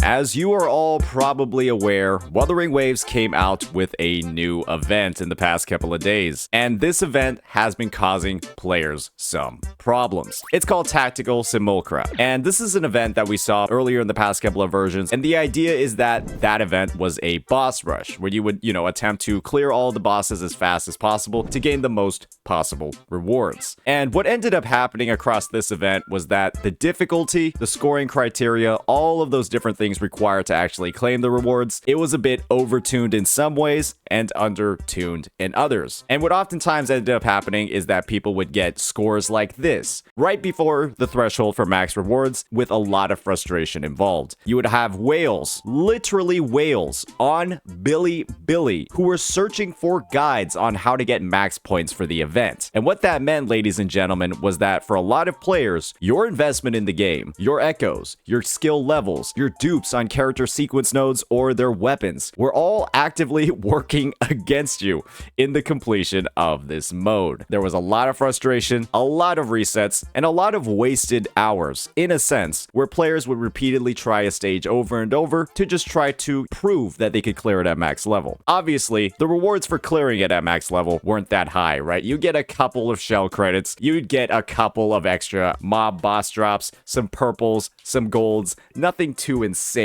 As you are all probably aware, Wuthering Waves came out with a new event in the past couple of days, and this event has been causing players some problems. It's called Tactical Simulacra, and this is an event that we saw earlier in the past couple of versions, and the idea is that that event was a boss rush, where you would, attempt to clear all the bosses as fast as possible to gain the most possible rewards. And what ended up happening across this event was that the difficulty, the scoring criteria, all of those different things required to actually claim the rewards, it was a bit overtuned in some ways and undertuned in others. And what oftentimes ended up happening is that people would get scores like this right before the threshold for max rewards, with a lot of frustration involved. You would have whales, literally whales, on Billy who were searching for guides on how to get max points for the event. And what that meant, ladies and gentlemen, was that for a lot of players, your investment in the game, your echoes, your skill levels, your dupes on character sequence nodes, or their weapons were all actively working against you in the completion of this mode. There was a lot of frustration, a lot of resets, and a lot of wasted hours, in a sense, where players would repeatedly try a stage over and over to just try to prove that they could clear it at max level. Obviously, the rewards for clearing it at max level weren't that high, right? You get a couple of shell credits, you'd get a couple of extra mob boss drops, some purples, some golds, nothing too insane.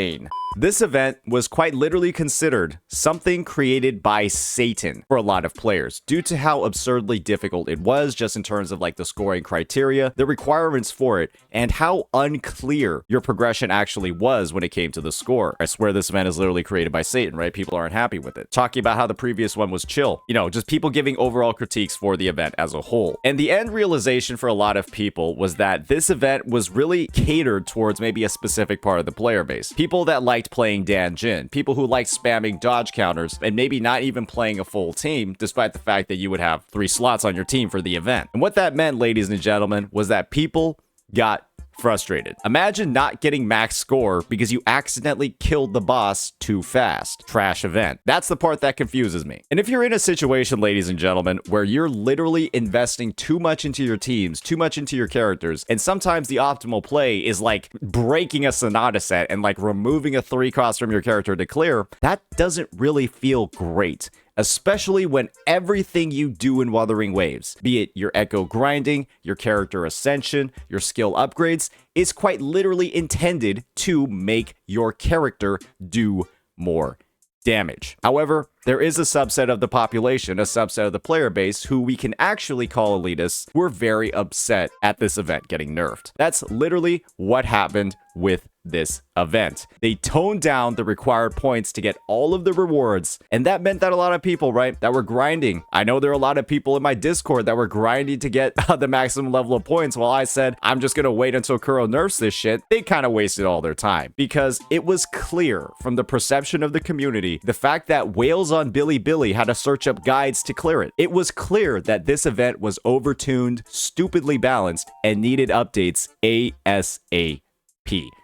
This event was quite literally considered something created by Satan for a lot of players, due to how absurdly difficult it was, just in terms of like the scoring criteria, the requirements for it, and how unclear your progression actually was when it came to the score. I swear this event is literally created by Satan, right? People aren't happy with it. Talking about how the previous one was chill, just people giving overall critiques for the event as a whole. And the end realization for a lot of people was that this event was really catered towards maybe a specific part of the player base. People that liked playing Dan Jin, people who like spamming dodge counters, and maybe not even playing a full team, despite the fact that you would have 3 slots on your team for the event. And what that meant, ladies and gentlemen, was that people got frustrated. Imagine not getting max score because you accidentally killed the boss too fast. Trash event. That's the part that confuses me. And if you're in a situation, ladies and gentlemen, where you're literally investing too much into your teams, too much into your characters, and sometimes the optimal play is like breaking a Sonata set and like removing a 3 cost from your character to clear, that doesn't really feel great. Especially when everything you do in Wuthering Waves, be it your echo grinding, your character ascension, your skill upgrades, is quite literally intended to make your character do more damage. However, there is a subset of the population, a subset of the player base, who we can actually call elitists, who are very upset at this event getting nerfed. That's literally what happened with this event. They toned down the required points to get all of the rewards, and that meant that a lot of people, right, that were grinding. I know there are a lot of people in my Discord that were grinding to get the maximum level of points, while I said, I'm just gonna wait until Kuro nerfs this shit. They kind of wasted all their time, because it was clear from the perception of the community, the fact that whales on Billy had to search up guides to clear it. It was clear that this event was overtuned, stupidly balanced, and needed updates ASAP.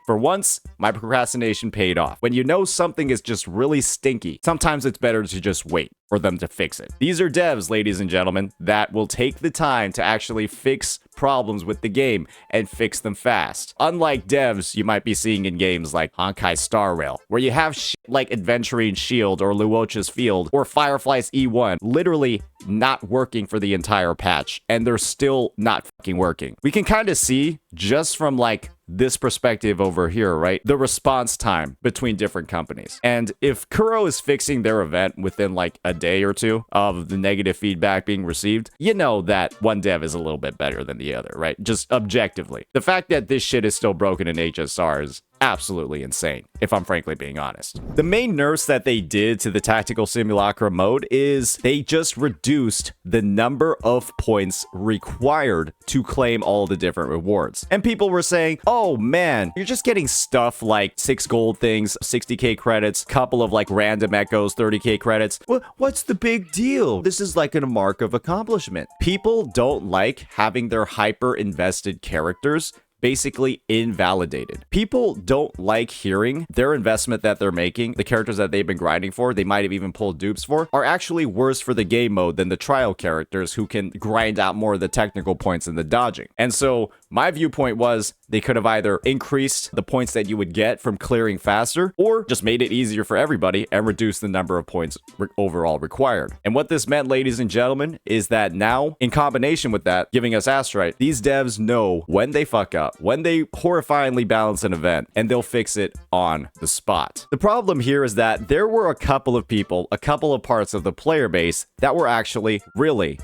For once, my procrastination paid off. When you know something is just really stinky, sometimes it's better to just wait for them to fix it. These are devs, ladies and gentlemen, that will take the time to actually fix problems with the game and fix them fast. Unlike devs you might be seeing in games like Honkai Star Rail, where you have shit like Adventuring Shield or Luocha's Field or Firefly's E1 literally not working for the entire patch, and they're still not fucking working. We can kind of see just from like this perspective over here, right? The response time between different companies. And if Kuro is fixing their event within like a day or two of the negative feedback being received, you know that one dev is a little bit better than the other, right? Just objectively. The fact that this shit is still broken in HSR is absolutely insane, if I'm frankly being honest. The main nerfs that they did to the Tactical Simulacra mode is they just reduced the number of points required to claim all the different rewards. And people were saying, oh man, you're just getting stuff like 6 gold things, 60k credits, couple of like random echoes, 30k credits. What's the big deal? This is like a mark of accomplishment. People don't like having their hyper invested characters basically invalidated. People don't like hearing their investment that they're making, the characters that they've been grinding for, they might have even pulled dupes for, are actually worse for the game mode than the trial characters who can grind out more of the technical points and the dodging. And so My viewpoint was they could have either increased the points that you would get from clearing faster, or just made it easier for everybody and reduced the number of points overall required. And what this meant, ladies and gentlemen, is that now, in combination with that, giving us Astrite, these devs know when they fuck up, when they horrifyingly balance an event, and they'll fix it on the spot. The problem here is that there were a couple of people, a couple of parts of the player base that were actually really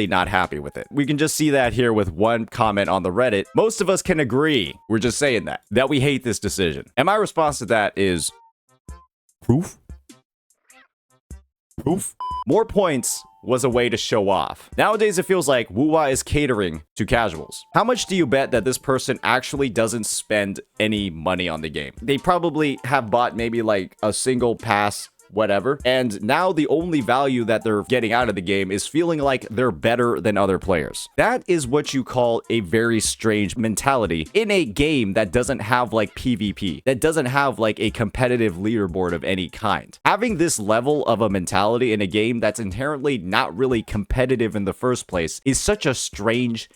not happy with it. We can just see that here with one comment on the Reddit. Most of us can agree, we're just saying that we hate this decision. And my response to that is proof. More points was a way to show off. Nowadays, it feels like Wuwa is catering to casuals. How much do you bet that this person actually doesn't spend any money on the game? They probably have bought maybe like a single pass, whatever, and now the only value that they're getting out of the game is feeling like they're better than other players. That is what you call a very strange mentality in a game that doesn't have like PvP, that doesn't have like a competitive leaderboard of any kind. Having this level of a mentality in a game that's inherently not really competitive in the first place is such a strange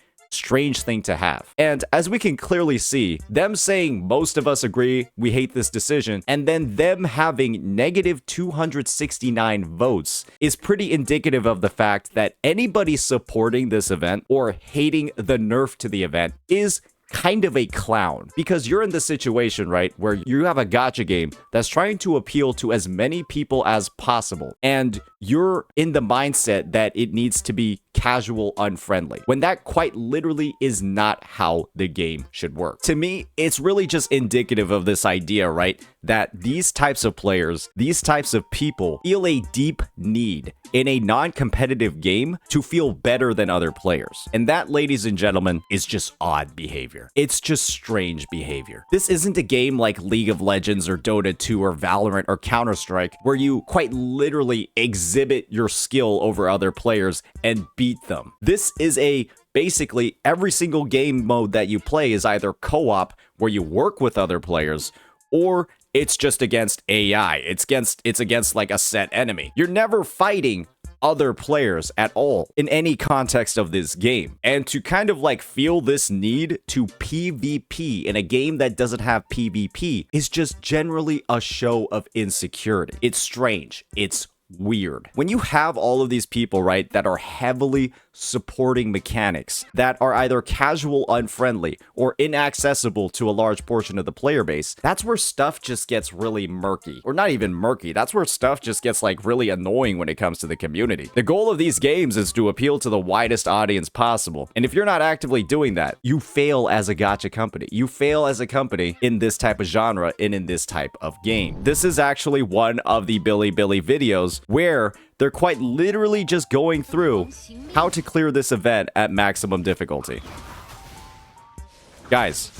thing to have. And as we can clearly see, them saying most of us agree we hate this decision, and then them having negative 269 votes is pretty indicative of the fact that anybody supporting this event or hating the nerf to the event is kind of a clown, because you're in the situation, right, where you have a gacha game that's trying to appeal to as many people as possible, and you're in the mindset that it needs to be casual unfriendly, when that quite literally is not how the game should work. To me, it's really just indicative of this idea, right, that these types of players, these types of people feel a deep need in a non-competitive game to feel better than other players. And that, ladies and gentlemen, is just odd behavior. It's just strange behavior. This isn't a game like League of Legends or Dota 2 or Valorant or Counter-Strike, where you quite literally exhibit your skill over other players and beat them. This is basically every single game mode that you play is either co-op, where you work with other players, or it's just against AI. It's against like a set enemy. You're never fighting other players at all in any context of this game. And to kind of like feel this need to PvP in a game that doesn't have PvP is just generally a show of insecurity. It's strange. It's weird. When you have all of these people, right, that are heavily supporting mechanics that are either casual unfriendly or inaccessible to a large portion of the player base, that's where stuff just gets really murky. Or not even murky, that's where stuff just gets like really annoying when it comes to the community. The goal of these games is to appeal to the widest audience possible, and if you're not actively doing that, you fail as a gacha company. You fail as a company in this type of genre and in this type of game. This is actually one of the Billy videos where they're quite literally just going through how to clear this event at maximum difficulty. Guys,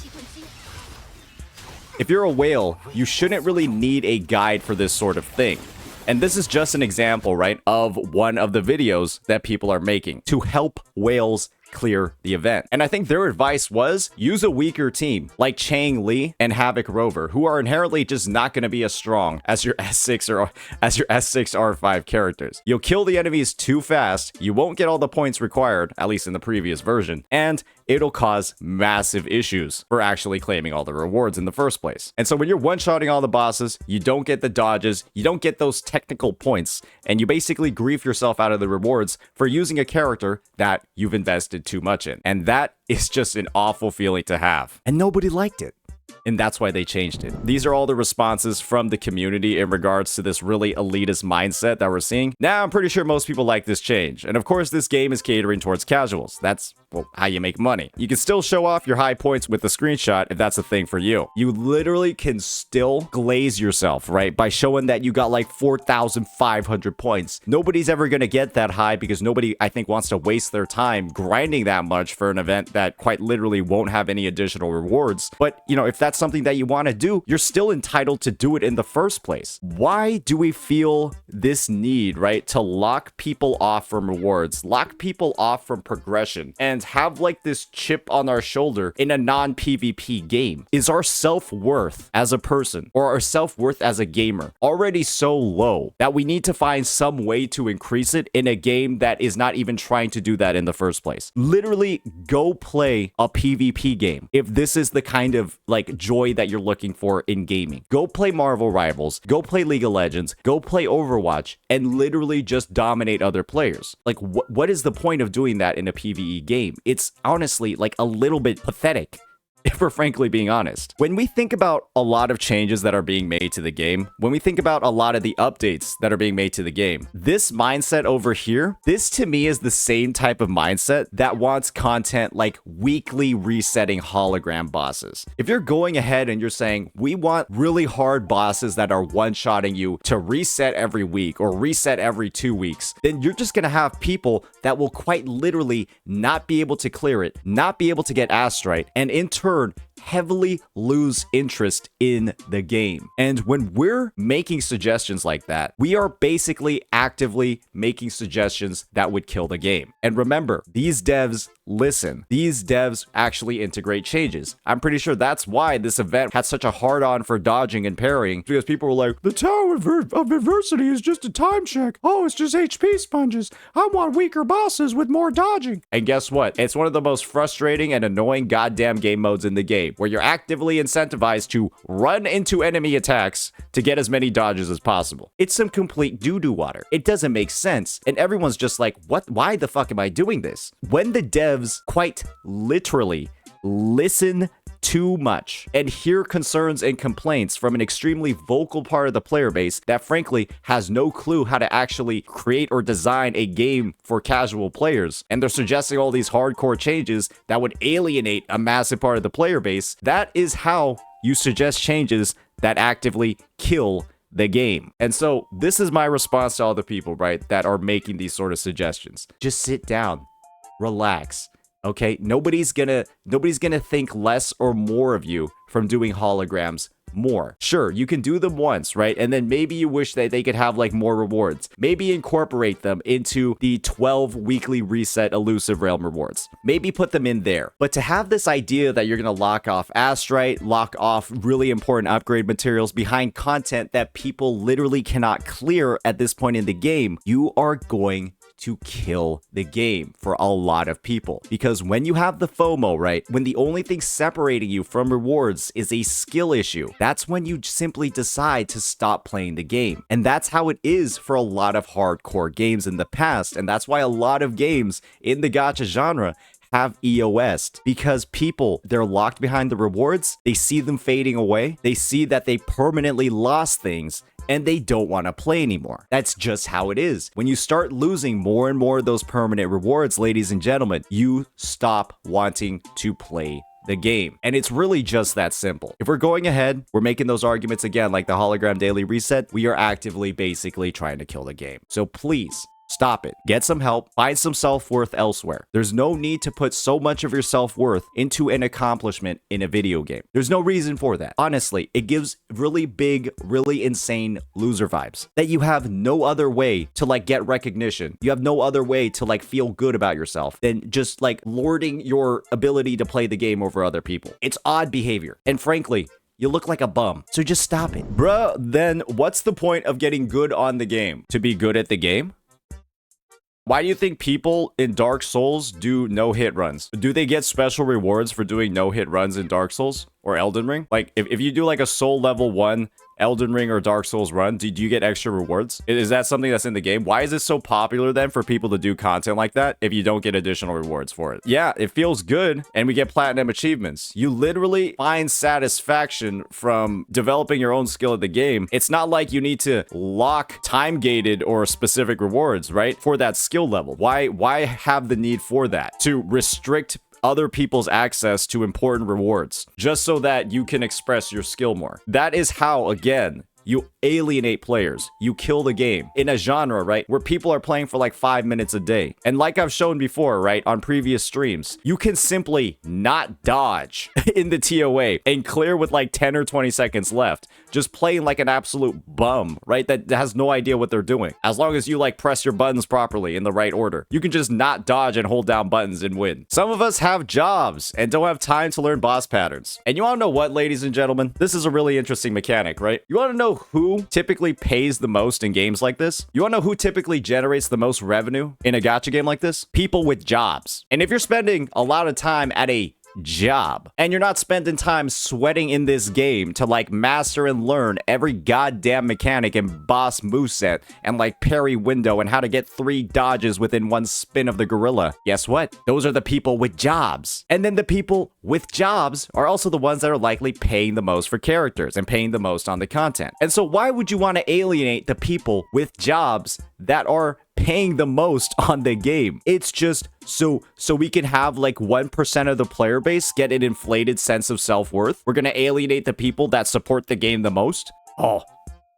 if you're a whale, you shouldn't really need a guide for this sort of thing. And this is just an example, right, of one of the videos that people are making to help whales clear the event. And I think their advice was use a weaker team like Chang Li and Havoc Rover, who are inherently just not going to be as strong as your S6 or as your S6 R5 characters. You'll kill the enemies too fast, you won't get all the points required, at least in the previous version, and it'll cause massive issues for actually claiming all the rewards in the first place. And so when you're one-shotting all the bosses, you don't get the dodges, you don't get those technical points, and you basically grief yourself out of the rewards for using a character that you've invested too much in. And that is just an awful feeling to have. And nobody liked it. And that's why they changed it. These are all the responses from the community in regards to this really elitist mindset that we're seeing. Now, I'm pretty sure most people like this change. And of course, this game is catering towards casuals. That's, well, how you make money. You can still show off your high points with the screenshot if that's a thing for you. You literally can still glaze yourself, right? By showing that you got like 4,500 points. Nobody's ever gonna get that high because nobody, I think, wants to waste their time grinding that much for an event that quite literally won't have any additional rewards. But, you know, if that's something that you want to do, you're still entitled to do it in the first place. Why do we feel this need, right, to lock people off from rewards, lock people off from progression, and have like this chip on our shoulder in a non-PvP game? Is our self-worth as a person or our self-worth as a gamer already so low that we need to find some way to increase it in a game that is not even trying to do that in the first place? Literally go play a PvP game if this is the kind of like joy that you're looking for in gaming. Go play Marvel Rivals, go play League of Legends, go play Overwatch, and literally just dominate other players. Like what is the point of doing that in a PvE game? It's honestly like a little bit pathetic, if we're frankly being honest. When we think about a lot of changes that are being made to the game, when we think about a lot of the updates that are being made to the game, this mindset over here, this to me is the same type of mindset that wants content like weekly resetting hologram bosses. If you're going ahead and you're saying, we want really hard bosses that are one-shotting you to reset every week or reset every 2 weeks, then you're just gonna have people that will quite literally not be able to clear it, not be able to get Astrite, and in turn heavily lose interest in the game. And when we're making suggestions like that, we are basically actively making suggestions that would kill the game. And remember, these devs listen. These devs actually integrate changes. I'm pretty sure that's why this event had such a hard-on for dodging and parrying, because people were like, the Tower of Adversity is just a time check. Oh, it's just HP sponges. I want weaker bosses with more dodging. And guess what? It's one of the most frustrating and annoying goddamn game modes in the game, where you're actively incentivized to run into enemy attacks to get as many dodges as possible. It's some complete doo-doo water. It doesn't make sense. And everyone's just like, what? Why the fuck am I doing this? When the devs quite literally listen too much and hear concerns and complaints from an extremely vocal part of the player base that frankly has no clue how to actually create or design a game for casual players, and they're suggesting all these hardcore changes that would alienate a massive part of the player base, that is how you suggest changes that actively kill the game. And so this is my response to all the people, right, that are making these sort of suggestions. Just sit down, relax. Okay, nobody's gonna think less or more of you from doing holograms more. Sure, you can do them once, right? And then maybe you wish that they could have like more rewards. Maybe incorporate them into the 12 weekly reset elusive realm rewards. Maybe put them in there. But to have this idea that you're gonna lock off Astrite, lock off really important upgrade materials behind content that people literally cannot clear at this point in the game, you are going to kill the game for a lot of people. Because when you have the FOMO, right, when the only thing separating you from rewards is a skill issue, that's when you simply decide to stop playing the game. And that's how it is for a lot of hardcore games in the past. And that's why a lot of games in the gacha genre have EOS'd, because people, they're locked behind the rewards, they see them fading away, they see that they permanently lost things, and they don't want to play anymore. That's just how it is. When you start losing more and more of those permanent rewards, ladies and gentlemen, you stop wanting to play the game. And it's really just that simple. If we're going ahead, we're making those arguments again, like the hologram daily reset, we are actively basically trying to kill the game. So please, stop it. Get some help. Find some self-worth elsewhere. There's no need to put so much of your self-worth into an accomplishment in a video game. There's no reason for that. Honestly, it gives really big, really insane loser vibes that you have no other way to like get recognition. You have no other way to like feel good about yourself than just like lording your ability to play the game over other people. It's odd behavior. And frankly, you look like a bum. So just stop it. Bruh, then what's the point of getting good on the game? To be good at the game? Why do you think people in Dark Souls do no-hit runs? Do they get special rewards for doing no-hit runs in Dark Souls or Elden Ring? Like, if you do like a Soul level 1 Elden Ring or Dark Souls run, do you get extra rewards? Is that something that's in the game? Why is it so popular then for people to do content like that if you don't get additional rewards for it? Yeah, it feels good, and we get platinum achievements. You literally find satisfaction from developing your own skill at the game. It's not like you need to lock time-gated or specific rewards, right, for that skill level. Why have the need for that? To restrict other people's access to important rewards just so that you can express your skill more. That is how, again, you alienate players. You kill the game in a genre, right, where people are playing for like 5 minutes a day. And like I've shown before, right, on previous streams, you can simply not dodge in the TOA and clear with like 10 or 20 seconds left, just playing like an absolute bum, right, that has no idea what they're doing. As long as you like press your buttons properly in the right order, you can just not dodge and hold down buttons and win. Some of us have jobs and don't have time to learn boss patterns. And you want to know what, ladies and gentlemen? This is a really interesting mechanic, right? You want to know who typically pays the most in games like this? You want to know who typically generates the most revenue in a gacha game like this? People with jobs. And if you're spending a lot of time at a job and you're not spending time sweating in this game to like master and learn every goddamn mechanic and boss moveset and like parry window and how to get 3 dodges within 1 spin of the gorilla, guess what? Those are the people with jobs. And then the people with jobs are also the ones that are likely paying the most for characters and paying the most on the content. And so why would you want to alienate the people with jobs that are paying the most on the game? It's just so we can have like 1% of the player base get an inflated sense of self-worth. We're gonna alienate the people that support the game the most. Oh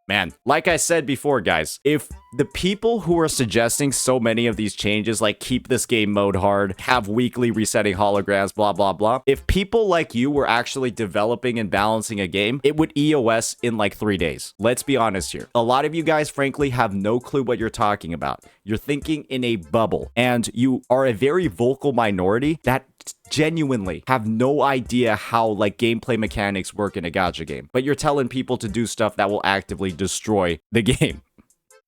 man, like I said before, guys, if the people who are suggesting so many of these changes, like keep this game mode hard, have weekly resetting holograms, blah, blah, blah, if people like you were actually developing and balancing a game, it would EOS in like 3 days. Let's be honest here. A lot of you guys, frankly, have no clue what you're talking about. You're thinking in a bubble, and you are a very vocal minority that genuinely have no idea how like gameplay mechanics work in a gacha game, but you're telling people to do stuff that will actively destroy the game.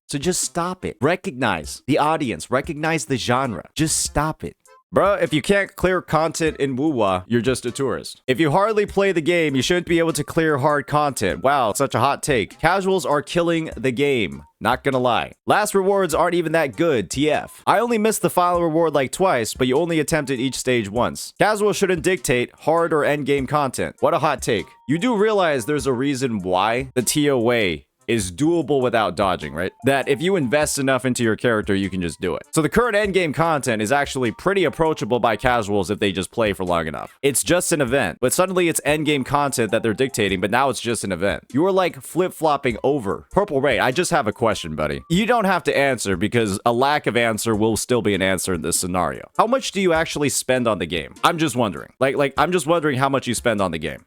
So just stop it. Recognize the audience, recognize the genre. Just stop it. Bruh, if you can't clear content in Wuwa, you're just a tourist. If you hardly play the game, you shouldn't be able to clear hard content. Wow, such a hot take. Casuals are killing the game. Not gonna lie. Last rewards aren't even that good, TF. I only missed the final reward like twice, but you only attempted each stage once. Casual shouldn't dictate hard or endgame content. What a hot take. You do realize there's a reason why the TOA is doable without dodging, right? That if you invest enough into your character, you can just do it. So the current endgame content is actually pretty approachable by casuals if they just play for long enough. It's just an event, but suddenly it's endgame content that they're dictating, but now it's just an event. You are like flip-flopping over. Purple Rain, I just have a question, buddy. You don't have to answer because a lack of answer will still be an answer in this scenario. How much do you actually spend on the game? I'm just wondering. I'm just wondering how much you spend on the game.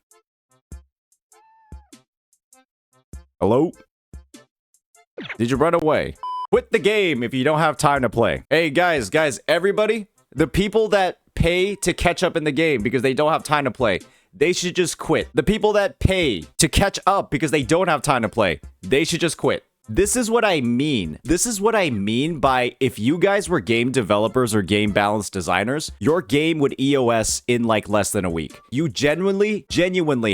Hello? Did you run away? Quit the game if you don't have time to play. Hey, guys, everybody, the people that pay to catch up in the game because they don't have time to play, they should just quit. The people that pay to catch up because they don't have time to play, they should just quit. This is what I mean. This is what I mean by if you guys were game developers or game balance designers, your game would EOS in like less than a week. You genuinely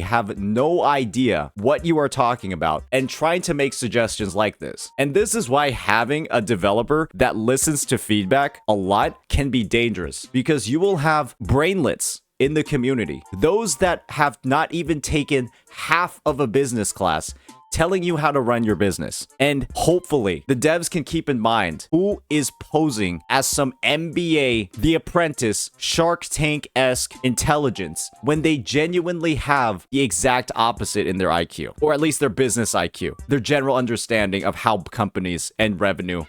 have no idea what you are talking about and trying to make suggestions like this. And this is why having a developer that listens to feedback a lot can be dangerous because you will have brainlets in the community. Those that have not even taken half of a business class telling you how to run your business. And hopefully the devs can keep in mind who is posing as some MBA, The Apprentice, Shark Tank-esque intelligence when they genuinely have the exact opposite in their IQ, or at least their business IQ, their general understanding of how companies and revenue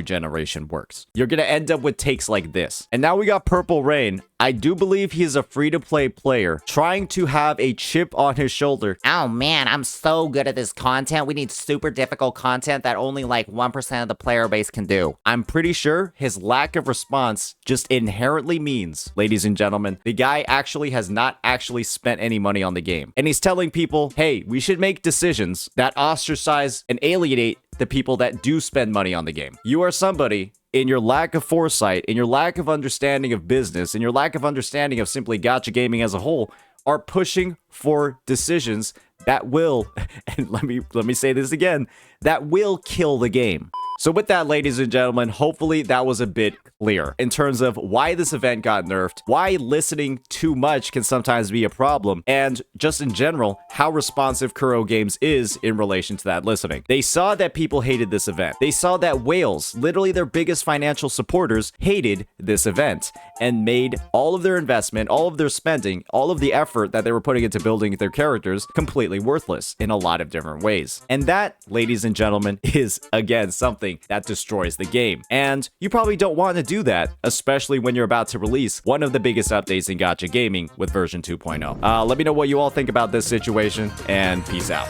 generation works. You're gonna end up with takes like this. And now we got Purple Rain. I do believe he is a free-to-play player trying to have a chip on his shoulder. Oh man, I'm so good at this content. We need super difficult content that only like 1% of the player base can do. I'm pretty sure his lack of response just inherently means, ladies and gentlemen, the guy actually has not actually spent any money on the game. And he's telling people, hey, we should make decisions that ostracize and alienate the people that do spend money on the game. You are somebody, in your lack of foresight, in your lack of understanding of business, in your lack of understanding of simply gacha gaming as a whole, are pushing for decisions that will, and let me say this again, that will kill the game. So with that, ladies and gentlemen, hopefully that was a bit clear in terms of why this event got nerfed, why listening too much can sometimes be a problem, and just in general, how responsive Kuro Games is in relation to that listening. They saw that people hated this event. They saw that whales, literally their biggest financial supporters, hated this event and made all of their investment, all of their spending, all of the effort that they were putting into building their characters completely worthless in a lot of different ways. And that, ladies and gentlemen, is again something that destroys the game. And you probably don't want to do that, especially when you're about to release one of the biggest updates in gacha gaming with version 2.0. Let me know what you all think about this situation, and peace out.